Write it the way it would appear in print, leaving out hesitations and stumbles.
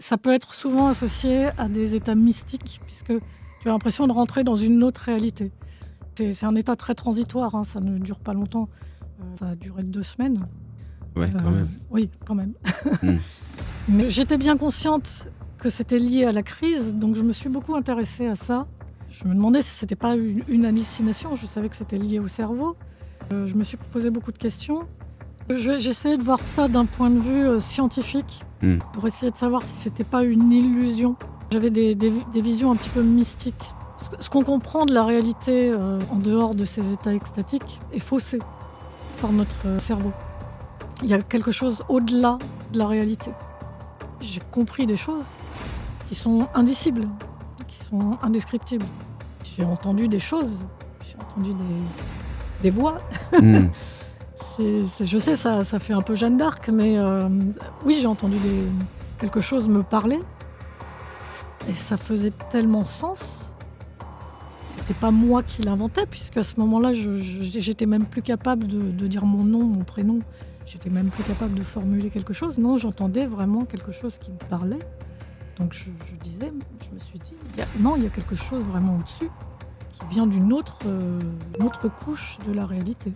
Ça peut être souvent associé à des états mystiques, puisque tu as l'impression de rentrer dans une autre réalité. C'est un état très transitoire, hein, ça ne dure pas longtemps. Ça a duré 2 semaines. Ouais, quand même. Oui, quand même. Mmh. Mais j'étais bien consciente que c'était lié à la crise, donc je me suis beaucoup intéressée à ça. Je me demandais si c'était pas une hallucination, je savais que c'était lié au cerveau. Je me suis posé beaucoup de questions. J'essayais de voir ça d'un point de vue scientifique, pour essayer de savoir si c'était pas une illusion. J'avais des visions un petit peu mystiques. Ce qu'on comprend de la réalité en dehors de ces états extatiques est faussé par notre cerveau. Il y a quelque chose au-delà de la réalité. J'ai compris des choses qui sont indicibles, qui sont indescriptibles. J'ai entendu des choses, j'ai entendu des voix. Je sais, ça fait un peu Jeanne d'Arc, mais oui, j'ai entendu quelque chose me parler. Et ça faisait tellement sens. C'était pas moi qui l'inventais, puisque à ce moment-là, j'étais même plus capable de dire mon nom, mon prénom. J'étais même plus capable de formuler quelque chose. Non, j'entendais vraiment quelque chose qui me parlait. Donc je me suis dit, il y a quelque chose vraiment au-dessus qui vient d'une autre couche de la réalité.